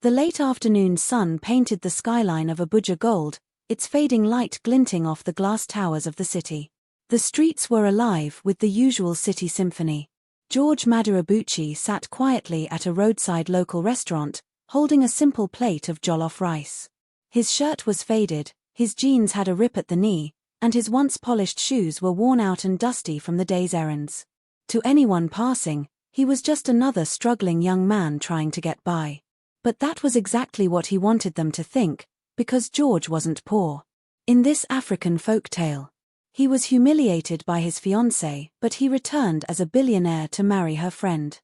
The late afternoon sun painted the skyline of Abuja gold, its fading light glinting off the glass towers of the city. The streets were alive with the usual city symphony. George Madurabuchi sat quietly at a roadside local restaurant, holding a simple plate of jollof rice. His shirt was faded, his jeans had a rip at the knee, and his once polished shoes were worn out and dusty from the day's errands. To anyone passing, he was just another struggling young man trying to get by. But that was exactly what he wanted them to think, because George wasn't poor. In this African folk tale, he was humiliated by his fiancée, but he returned as a billionaire to marry her friend.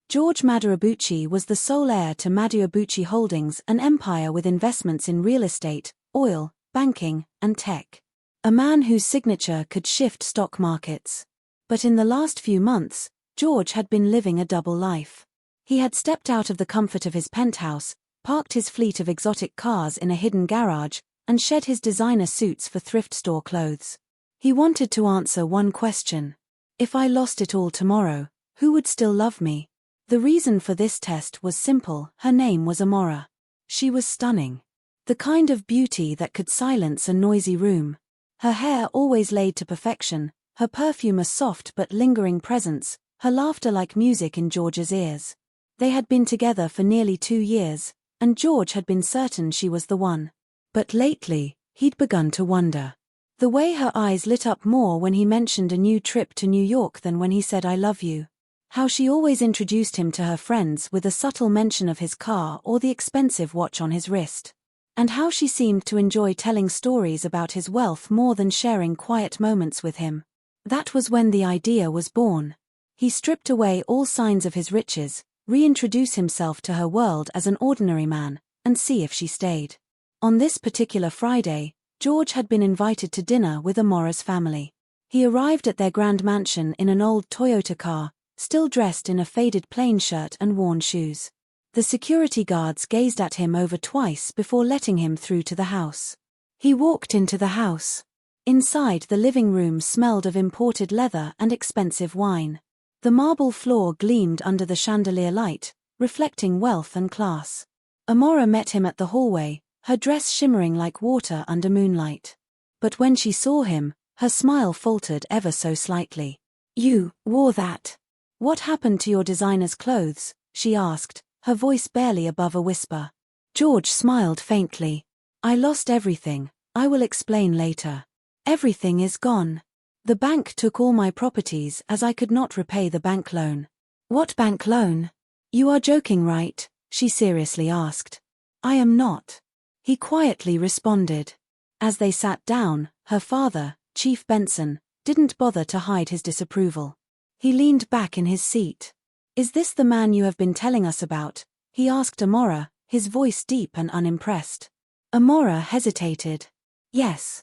George Madurabuchi was the sole heir to Madurabuchi Holdings, an empire with investments in real estate, oil, banking, and tech. A man whose signature could shift stock markets. But in the last few months, George had been living a double life. He had stepped out of the comfort of his penthouse, parked his fleet of exotic cars in a hidden garage, and shed his designer suits for thrift store clothes. He wanted to answer one question. If I lost it all tomorrow, who would still love me? The reason for this test was simple. Her name was Amora. She was stunning. The kind of beauty that could silence a noisy room. Her hair always laid to perfection, her perfume a soft but lingering presence, her laughter like music in George's ears. They had been together for nearly 2 years, and George had been certain she was the one. But lately, he'd begun to wonder. The way her eyes lit up more when he mentioned a new trip to New York than when he said I love you. How she always introduced him to her friends with a subtle mention of his car or the expensive watch on his wrist. And how she seemed to enjoy telling stories about his wealth more than sharing quiet moments with him. That was when the idea was born. He stripped away all signs of his riches, reintroduce himself to her world as an ordinary man, and see if she stayed. On this particular Friday, George had been invited to dinner with Amora's family. He arrived at their grand mansion in an old Toyota car, still dressed in a faded plain shirt and worn shoes. The security guards gazed at him over twice before letting him through to the house. He walked into the house. Inside, the living room smelled of imported leather and expensive wine. The marble floor gleamed under the chandelier light, reflecting wealth and class. Amora met him at the hallway, her dress shimmering like water under moonlight. But when she saw him, her smile faltered ever so slightly. "You wore that. What happened to your designer's clothes?" she asked, her voice barely above a whisper. George smiled faintly. "I lost everything. I will explain later. Everything is gone. The bank took all my properties as I could not repay the bank loan." "What bank loan? You are joking, right?" she seriously asked. "I am not," he quietly responded. As they sat down, her father, Chief Benson, didn't bother to hide his disapproval. He leaned back in his seat. "Is this the man you have been telling us about?" he asked Amora, his voice deep and unimpressed. Amora hesitated. Yes,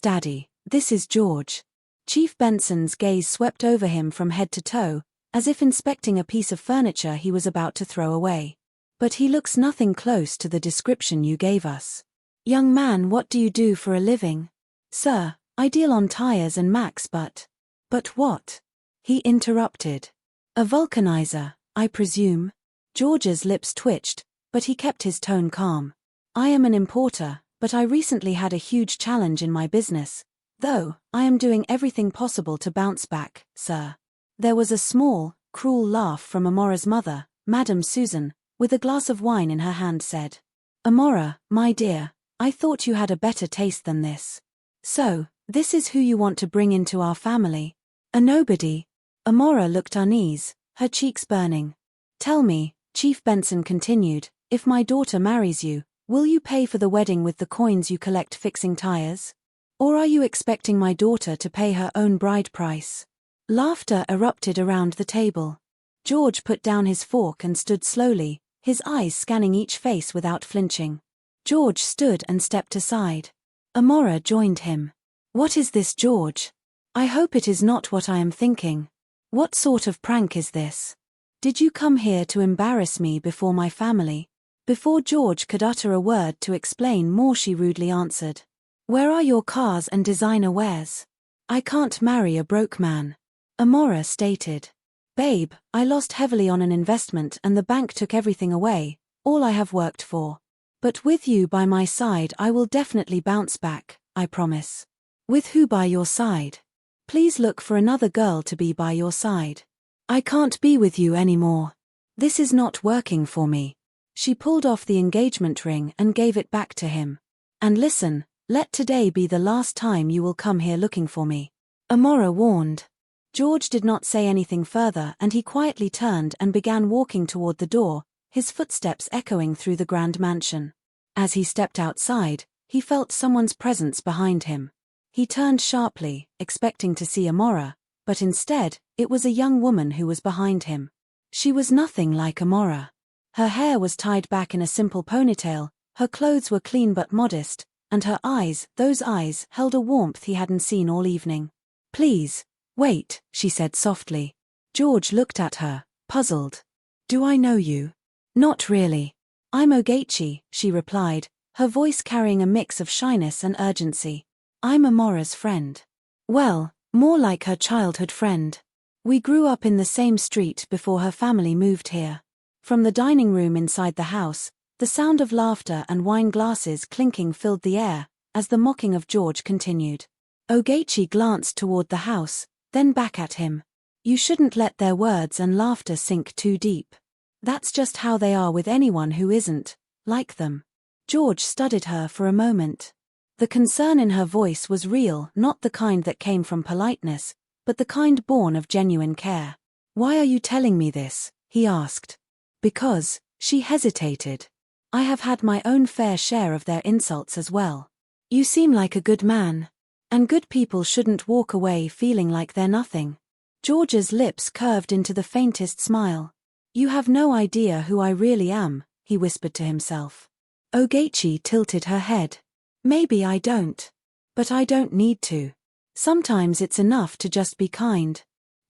Daddy, this is George." Chief Benson's gaze swept over him from head to toe, as if inspecting a piece of furniture he was about to throw away. "But he looks nothing close to the description you gave us. Young man, what do you do for a living?" "Sir, I deal on tires and Macs, but..." "But what?" he interrupted. "A vulcanizer, I presume?" George's lips twitched, but he kept his tone calm. "I am an importer, but I recently had a huge challenge in my business, though I am doing everything possible to bounce back, sir." There was a small, cruel laugh from Amora's mother, Madame Susan, with a glass of wine in her hand said. "Amora, my dear, I thought you had a better taste than this. So, this is who you want to bring into our family? A nobody?" Amora looked uneasy, her cheeks burning. "Tell me," Chief Benson continued, "if my daughter marries you, will you pay for the wedding with the coins you collect fixing tires? Or are you expecting my daughter to pay her own bride price?" Laughter erupted around the table. George put down his fork and stood slowly, his eyes scanning each face without flinching. George stood and stepped aside. Amora joined him. "What is this, George? I hope it is not what I am thinking. What sort of prank is this? Did you come here to embarrass me before my family?" Before George could utter a word to explain more, she rudely answered. "Where are your cars and designer wares? I can't marry a broke man." Amora stated. Babe, I lost heavily on an investment and the bank took everything away, all I have worked for. But with you by my side I will definitely bounce back, I promise. With who by your side? Please look for another girl to be by your side. I can't be with you anymore. This is not working for me. She pulled off the engagement ring and gave it back to him. And listen, let today be the last time you will come here looking for me. Amora warned. George did not say anything further and he quietly turned and began walking toward the door, his footsteps echoing through the grand mansion. As he stepped outside, he felt someone's presence behind him. He turned sharply, expecting to see Amora, but instead, it was a young woman who was behind him. She was nothing like Amora. Her hair was tied back in a simple ponytail, her clothes were clean but modest, and her eyes, those eyes, held a warmth he hadn't seen all evening. Please, wait, she said softly. George looked at her, puzzled. Do I know you? Not really. I'm Ogechi, she replied, her voice carrying a mix of shyness and urgency. I'm Amora's friend. Well, more like her childhood friend. We grew up in the same street before her family moved here. From the dining room inside the house, the sound of laughter and wine glasses clinking filled the air, as the mocking of George continued. Ogechi glanced toward the house, then back at him. You shouldn't let their words and laughter sink too deep. That's just how they are with anyone who isn't like them. George studied her for a moment. The concern in her voice was real, not the kind that came from politeness, but the kind born of genuine care. Why are you telling me this? He asked. Because, she hesitated. I have had my own fair share of their insults as well. You seem like a good man. And good people shouldn't walk away feeling like they're nothing. George's lips curved into the faintest smile. You have no idea who I really am, he whispered to himself. Ogechi tilted her head. Maybe I don't. But I don't need to. Sometimes it's enough to just be kind.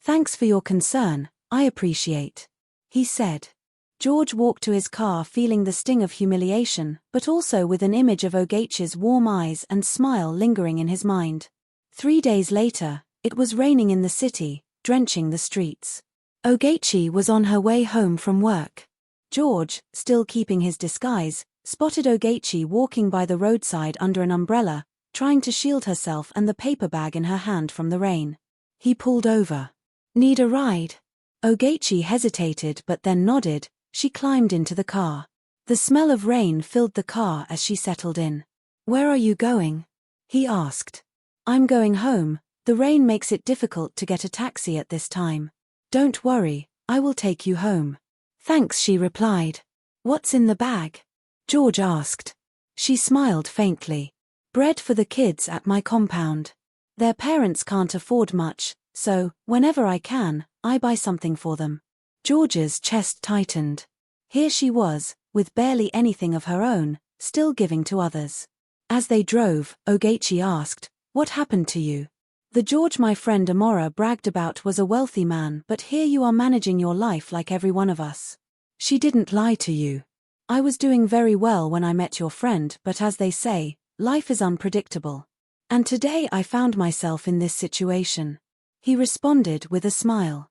Thanks for your concern, I appreciate. He said. George walked to his car feeling the sting of humiliation, but also with an image of Ogechi's warm eyes and smile lingering in his mind. 3 days later, it was raining in the city, drenching the streets. Ogechi was on her way home from work. George, still keeping his disguise, spotted Ogechi walking by the roadside under an umbrella, trying to shield herself and the paper bag in her hand from the rain. He pulled over. Need a ride? Ogechi hesitated but then nodded. She climbed into the car. The smell of rain filled the car as she settled in. Where are you going? He asked. I'm going home. The rain makes it difficult to get a taxi at this time. Don't worry, I will take you home. Thanks, she replied. What's in the bag? George asked. She smiled faintly. Bread for the kids at my compound. Their parents can't afford much, so, whenever I can, I buy something for them. George's chest tightened. Here she was, with barely anything of her own, still giving to others. As they drove, Ogechi asked, What happened to you? The George my friend Amora bragged about was a wealthy man, but here you are managing your life like every one of us. She didn't lie to you. I was doing very well when I met your friend, but as they say, life is unpredictable. And today I found myself in this situation. He responded with a smile.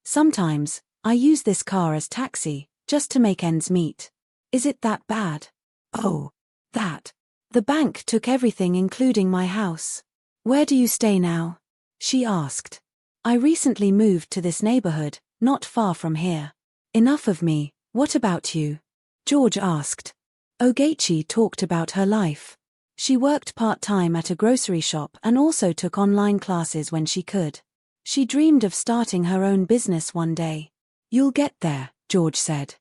Sometimes, I use this car as taxi, just to make ends meet. Is it that bad? Oh, that. The bank took everything including my house. Where do you stay now? She asked. I recently moved to this neighborhood, not far from here. Enough of me, what about you? George asked. Ogechi talked about her life. She worked part-time at a grocery shop and also took online classes when she could. She dreamed of starting her own business one day. You'll get there, George said.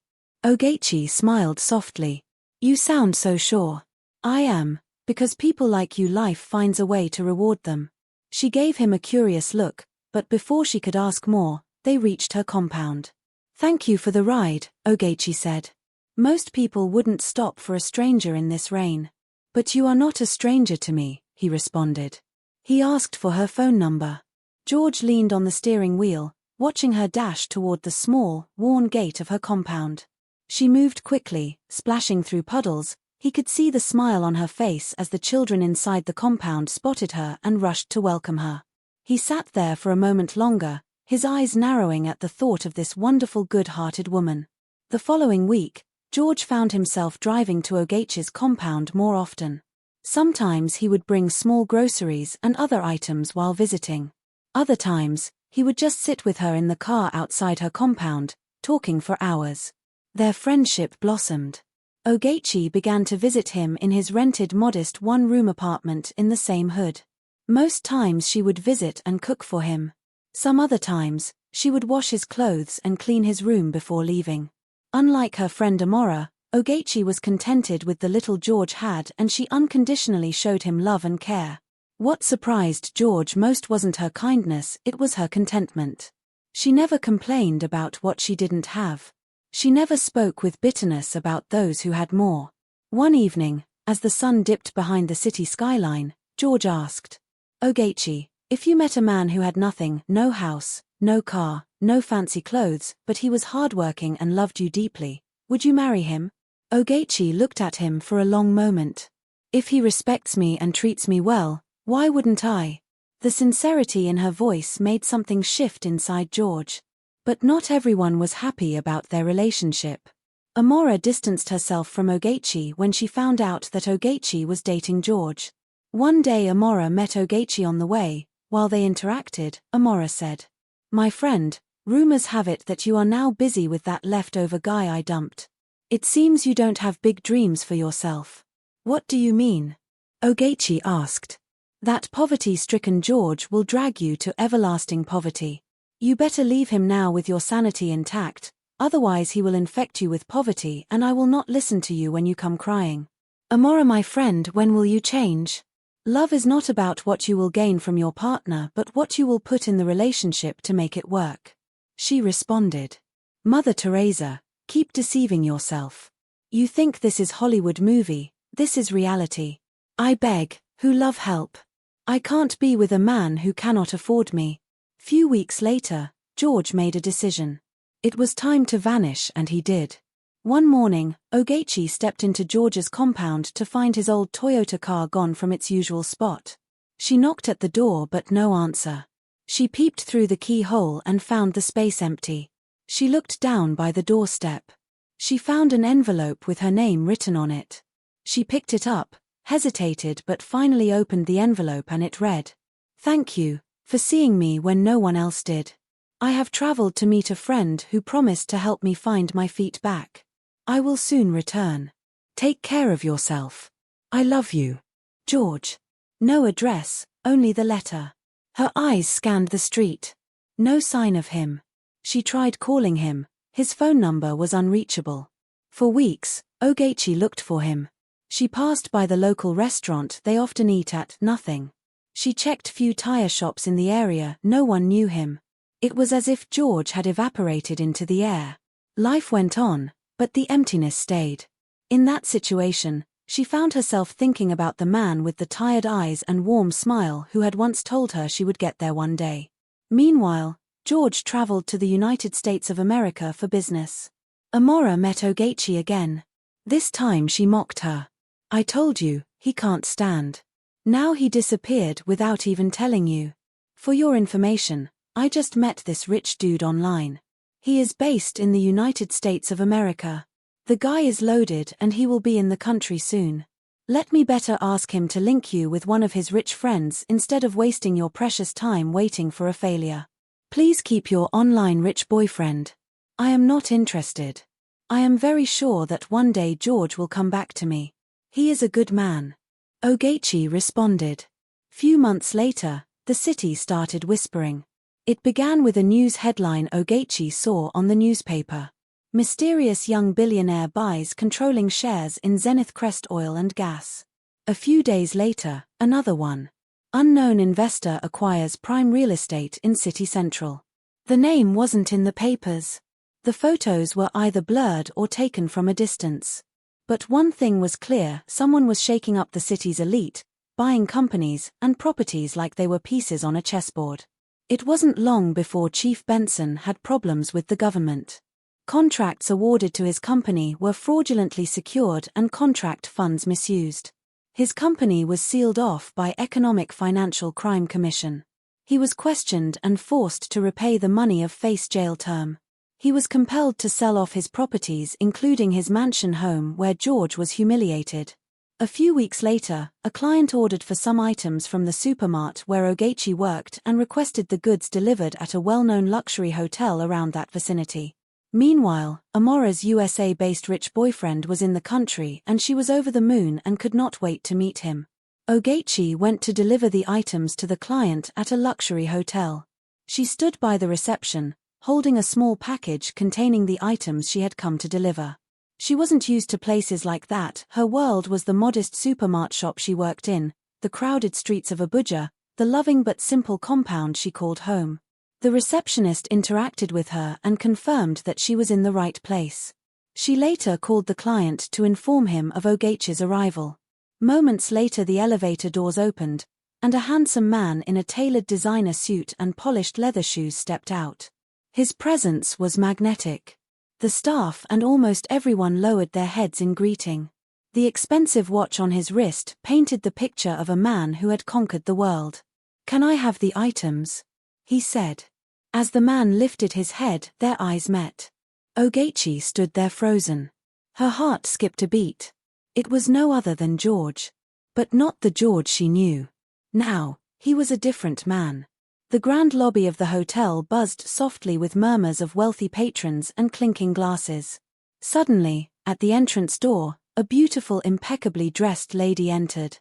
Ogechi smiled softly. You sound so sure. I am, because people like you life finds a way to reward them. She gave him a curious look, but before she could ask more, they reached her compound. Thank you for the ride, Ogechi said. Most people wouldn't stop for a stranger in this rain. But you are not a stranger to me, he responded. He asked for her phone number. George leaned on the steering wheel, watching her dash toward the small, worn gate of her compound. She moved quickly, splashing through puddles. He could see the smile on her face as the children inside the compound spotted her and rushed to welcome her. He sat there for a moment longer, his eyes narrowing at the thought of this wonderful good-hearted woman. The following week, George found himself driving to Ogechi's compound more often. Sometimes he would bring small groceries and other items while visiting. Other times, he would just sit with her in the car outside her compound, talking for hours. Their friendship blossomed. Ogechi began to visit him in his rented modest one-room apartment in the same hood. Most times she would visit and cook for him. Some other times, she would wash his clothes and clean his room before leaving. Unlike her friend Amora, Ogechi was contented with the little George had, and she unconditionally showed him love and care. What surprised George most wasn't her kindness, it was her contentment. She never complained about what she didn't have. She never spoke with bitterness about those who had more. One evening, as the sun dipped behind the city skyline, George asked, "Ogechi, if you met a man who had nothing, no house, no car, no fancy clothes, but he was hardworking and loved you deeply, would you marry him?" Ogechi looked at him for a long moment. "If he respects me and treats me well, why wouldn't I?" The sincerity in her voice made something shift inside George. But not everyone was happy about their relationship. Amora distanced herself from Ogechi when she found out that Ogechi was dating George. One day Amora met Ogechi on the way. While they interacted, Amora said, "My friend, rumors have it that you are now busy with that leftover guy I dumped. It seems you don't have big dreams for yourself." "What do you mean?" Ogechi asked. "That poverty-stricken George will drag you to everlasting poverty. You better leave him now with your sanity intact, otherwise he will infect you with poverty and I will not listen to you when you come crying." "Amora, my friend, when will you change? Love is not about what you will gain from your partner but what you will put in the relationship to make it work." She responded, "Mother Teresa, keep deceiving yourself. You think this is Hollywood movie, this is reality. I beg, who love help. I can't be with a man who cannot afford me." Few weeks later, George made a decision. It was time to vanish and he did. One morning, Ogechi stepped into George's compound to find his old Toyota car gone from its usual spot. She knocked at the door but no answer. She peeped through the keyhole and found the space empty. She looked down by the doorstep. She found an envelope with her name written on it. She picked it up, hesitated but finally opened the envelope and it read, "Thank you for seeing me when no one else did. I have traveled to meet a friend who promised to help me find my feet back. I will soon return. Take care of yourself. I love you. George." No address, only the letter. Her eyes scanned the street. No sign of him. She tried calling him. His phone number was unreachable. For weeks, Ogechi looked for him. She passed by the local restaurant they often eat at, nothing. She checked few tire shops in the area, no one knew him. It was as if George had evaporated into the air. Life went on, but the emptiness stayed. In that situation, she found herself thinking about the man with the tired eyes and warm smile who had once told her she would get there one day. Meanwhile, George traveled to the United States of America for business. Amora met Ogechi again. This time she mocked her. "I told you, he can't stand. Now he disappeared without even telling you. For your information, I just met this rich dude online. He is based in the United States of America. The guy is loaded and he will be in the country soon. Let me better ask him to link you with one of his rich friends instead of wasting your precious time waiting for a failure. Please keep your online rich boyfriend. I am not interested. I am very sure that one day George will come back to me. He is a good man." Ogechi responded. Few months later, the city started whispering. It began with a news headline Ogechi saw on the newspaper. "Mysterious young billionaire buys controlling shares in Zenith Crest Oil and Gas." A few days later, another one. "Unknown investor acquires prime real estate in City Central." The name wasn't in the papers. The photos were either blurred or taken from a distance. But one thing was clear, someone was shaking up the city's elite, buying companies and properties like they were pieces on a chessboard. It wasn't long before Chief Benson had problems with the government. Contracts awarded to his company were fraudulently secured and contract funds misused. His company was sealed off by Economic Financial Crime Commission. He was questioned and forced to repay the money of face jail term. He was compelled to sell off his properties, including his mansion home where George was humiliated. A few weeks later, a client ordered for some items from the supermart where Ogechi worked and requested the goods delivered at a well-known luxury hotel around that vicinity. Meanwhile, Amora's USA-based rich boyfriend was in the country and she was over the moon and could not wait to meet him. Ogechi went to deliver the items to the client at a luxury hotel. She stood by the reception, holding a small package containing the items she had come to deliver. She wasn't used to places like that. Her world was the modest supermart shop she worked in, the crowded streets of Abuja, the loving but simple compound she called home. The receptionist interacted with her and confirmed that she was in the right place. She later called the client to inform him of Ogechi's arrival. Moments later the elevator doors opened, and a handsome man in a tailored designer suit and polished leather shoes stepped out. His presence was magnetic. The staff and almost everyone lowered their heads in greeting. The expensive watch on his wrist painted the picture of a man who had conquered the world. "Can I have the items?" he said. As the man lifted his head, their eyes met. Ogechi stood there frozen. Her heart skipped a beat. It was no other than George. But not the George she knew. Now, he was a different man. The grand lobby of the hotel buzzed softly with murmurs of wealthy patrons and clinking glasses. Suddenly, at the entrance door, a beautiful, impeccably dressed lady entered.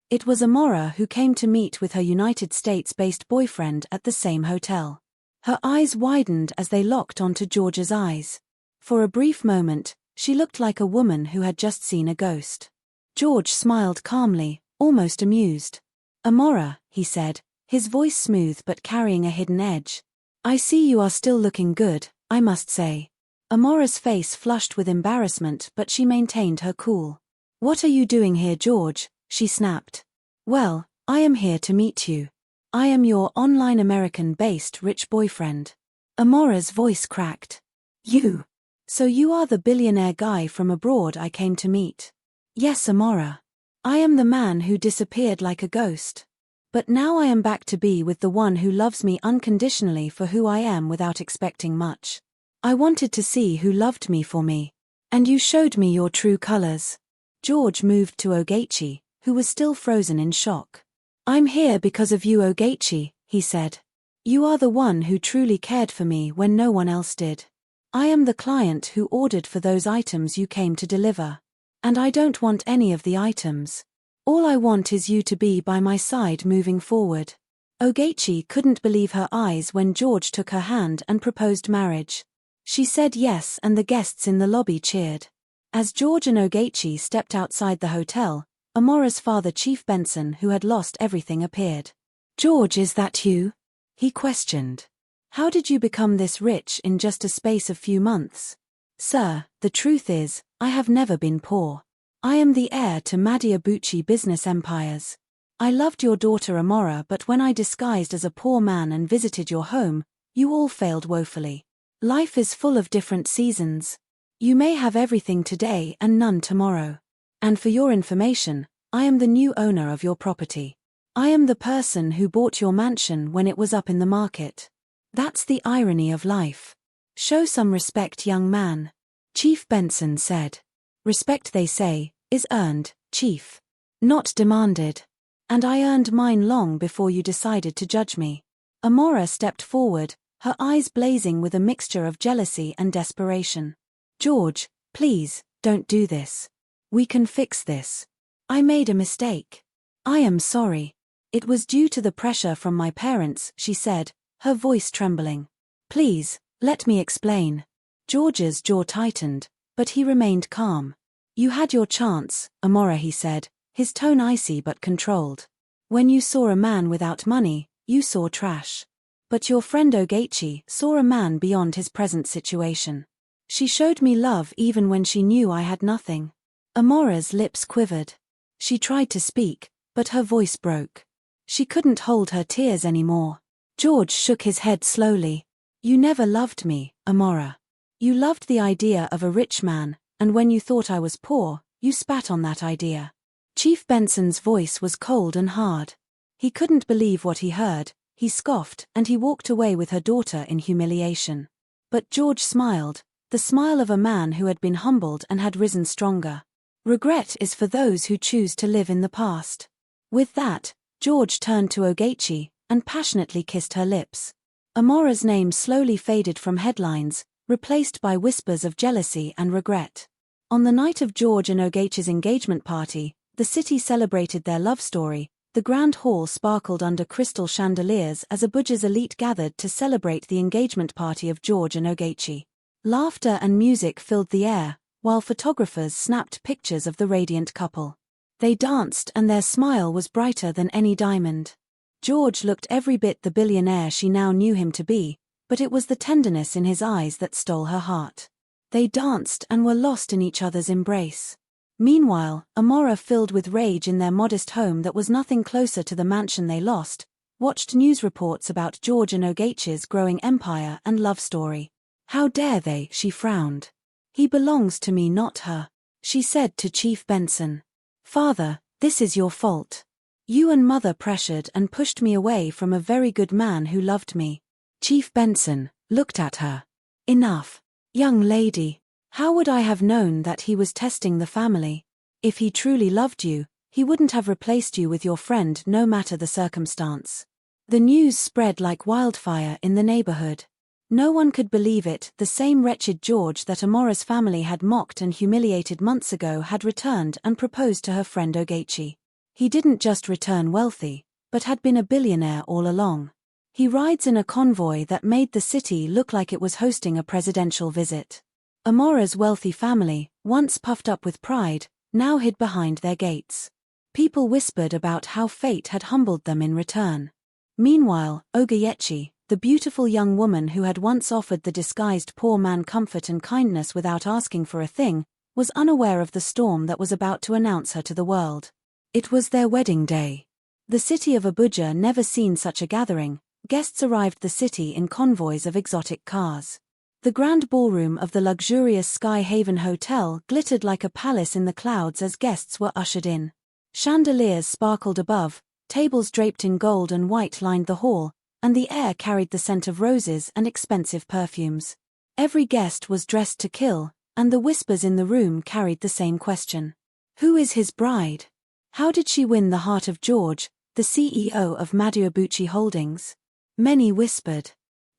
It was Amora, who came to meet with her United States-based boyfriend at the same hotel. Her eyes widened as they locked onto George's eyes. For a brief moment, she looked like a woman who had just seen a ghost. George smiled calmly, almost amused. "Amora," he said, his voice smooth but carrying a hidden edge. "I see you are still looking good, I must say." Amora's face flushed with embarrassment, but she maintained her cool. "What are you doing here, George?" she snapped. "Well, I am here to meet you. I am your online American-based rich boyfriend." Amora's voice cracked. "You? So you are the billionaire guy from abroad I came to meet?" "Yes, Amora. I am the man who disappeared like a ghost. But now I am back to be with the one who loves me unconditionally for who I am without expecting much. I wanted to see who loved me for me. And you showed me your true colors." George moved to Ogechi, who was still frozen in shock. "I'm here because of you, Ogechi," he said. "You are the one who truly cared for me when no one else did. I am the client who ordered for those items you came to deliver. And I don't want any of the items. All I want is you to be by my side moving forward." Ogechi couldn't believe her eyes when George took her hand and proposed marriage. She said yes, and the guests in the lobby cheered. As George and Ogechi stepped outside the hotel, Amora's father, Chief Benson, who had lost everything, appeared. "George, is that you?" he questioned. "How did you become this rich in just a space of few months?" "Sir, the truth is, I have never been poor. I am the heir to Madiabuchi business empires. I loved your daughter Amora, but when I disguised as a poor man and visited your home, you all failed woefully. Life is full of different seasons. You may have everything today and none tomorrow. And for your information, I am the new owner of your property. I am the person who bought your mansion when it was up in the market. That's the irony of life. Show some respect, young man," Chief Benson said. "Respect, they say, is earned, Chief. Not demanded. And I earned mine long before you decided to judge me." Amora stepped forward, her eyes blazing with a mixture of jealousy and desperation. "George, please, don't do this. We can fix this. I made a mistake. I am sorry. It was due to the pressure from my parents," she said, her voice trembling. "Please, let me explain." George's jaw tightened, but he remained calm. "You had your chance, Amora," he said, his tone icy but controlled. "When you saw a man without money, you saw trash. But your friend Ogechi saw a man beyond his present situation. She showed me love even when she knew I had nothing." Amora's lips quivered. She tried to speak, but her voice broke. She couldn't hold her tears anymore. George shook his head slowly. "You never loved me, Amora. You loved the idea of a rich man, and when you thought I was poor, you spat on that idea." Chief Benson's voice was cold and hard. He couldn't believe what he heard. he scoffed, and he walked away with her daughter in humiliation. But George smiled, the smile of a man who had been humbled and had risen stronger. Regret is for those who choose to live in the past. With that, George turned to Ogechi and passionately kissed her lips. Amora's name slowly faded from headlines, replaced by whispers of jealousy and regret. On the night of George and Ogechi's engagement party, the city celebrated their love story. The grand hall sparkled under crystal chandeliers as Abuja's elite gathered to celebrate the engagement party of George and Ogechi. Laughter and music filled the air, while photographers snapped pictures of the radiant couple. They danced and their smile was brighter than any diamond. George looked every bit the billionaire she now knew him to be, but it was the tenderness in his eyes that stole her heart. They danced and were lost in each other's embrace. Meanwhile, Amora, filled with rage in their modest home that was nothing closer to the mansion they lost, watched news reports about George and Ogechi's growing empire and love story. How dare they, she frowned. He belongs to me, not her, she said to Chief Benson. Father, this is your fault. You and Mother pressured and pushed me away from a very good man who loved me. Chief Benson looked at her. Enough. Young lady. How would I have known that he was testing the family? If he truly loved you, he wouldn't have replaced you with your friend no matter the circumstance. The news spread like wildfire in the neighborhood. No one could believe it. The same wretched George that Amora's family had mocked and humiliated months ago had returned and proposed to her friend Ogechi. He didn't just return wealthy, but had been a billionaire all along. He rides in a convoy that made the city look like it was hosting a presidential visit. Amora's wealthy family, once puffed up with pride, now hid behind their gates. People whispered about how fate had humbled them in return. Meanwhile, Ogechi, the beautiful young woman who had once offered the disguised poor man comfort and kindness without asking for a thing, was unaware of the storm that was about to announce her to the world. It was their wedding day. The city of Abuja never seen such a gathering. Guests arrived the city in convoys of exotic cars. The grand ballroom of the luxurious Sky Haven Hotel glittered like a palace in the clouds as guests were ushered in. Chandeliers sparkled above, tables draped in gold and white lined the hall, and the air carried the scent of roses and expensive perfumes. Every guest was dressed to kill, and the whispers in the room carried the same question. Who is his bride? How did she win the heart of George, the CEO of Maduabuchi Holdings? Many whispered.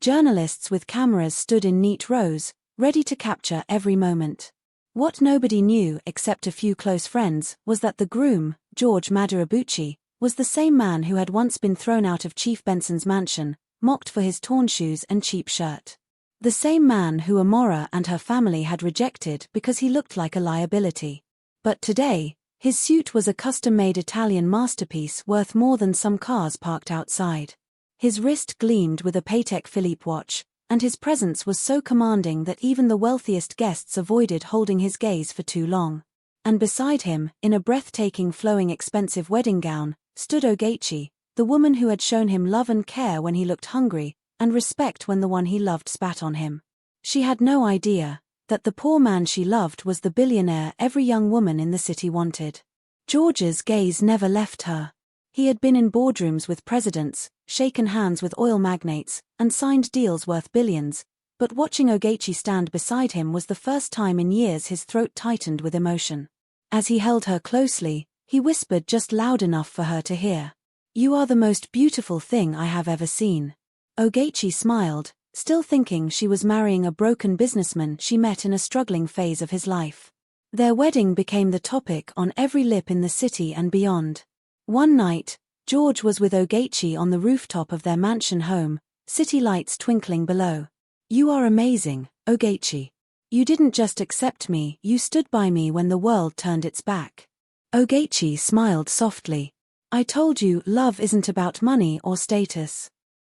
Journalists with cameras stood in neat rows, ready to capture every moment. What nobody knew, except a few close friends, was that the groom, George Maduabuchi, was the same man who had once been thrown out of Chief Benson's mansion, mocked for his torn shoes and cheap shirt. The same man who Amora and her family had rejected because he looked like a liability. But today, his suit was a custom-made Italian masterpiece worth more than some cars parked outside. His wrist gleamed with a Patek Philippe watch, and his presence was so commanding that even the wealthiest guests avoided holding his gaze for too long. And beside him, in a breathtaking flowing expensive wedding gown, stood Ogechi, the woman who had shown him love and care when he looked hungry, and respect when the one he loved spat on him. She had no idea that the poor man she loved was the billionaire every young woman in the city wanted. George's gaze never left her. He had been in boardrooms with presidents, shaken hands with oil magnates, and signed deals worth billions, but watching Ogechi stand beside him was the first time in years his throat tightened with emotion. As he held her closely, he whispered just loud enough for her to hear. "You are the most beautiful thing I have ever seen." Ogechi smiled, still thinking she was marrying a broken businessman she met in a struggling phase of his life. Their wedding became the topic on every lip in the city and beyond. One night, George was with Ogechi on the rooftop of their mansion home, city lights twinkling below. "You are amazing, Ogechi. You didn't just accept me, you stood by me when the world turned its back." Ogechi smiled softly. "I told you, love isn't about money or status.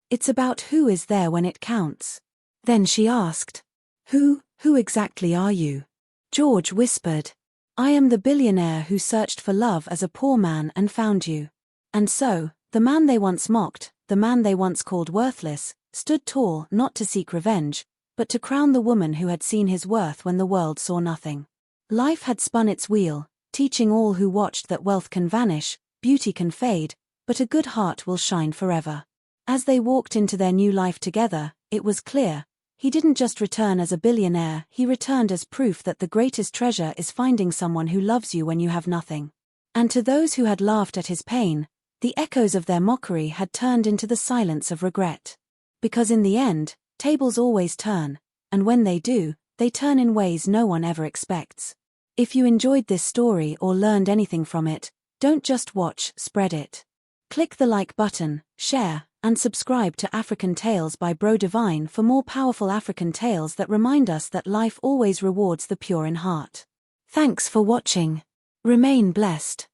It's about who is there when it counts." Then she asked, Who exactly are you?" George whispered, "I am the billionaire who searched for love as a poor man and found you." And so, the man they once mocked, the man they once called worthless, stood tall not to seek revenge, but to crown the woman who had seen his worth when the world saw nothing. Life had spun its wheel, teaching all who watched that wealth can vanish, beauty can fade, but a good heart will shine forever. As they walked into their new life together, it was clear, he didn't just return as a billionaire, he returned as proof that the greatest treasure is finding someone who loves you when you have nothing. And to those who had laughed at his pain, the echoes of their mockery had turned into the silence of regret. Because in the end, tables always turn, and when they do, they turn in ways no one ever expects. If you enjoyed this story or learned anything from it, don't just watch, spread it. Click the like button, share, and subscribe to African Tales by Bro Divine for more powerful African tales that remind us that life always rewards the pure in heart. Thanks for watching. Remain blessed.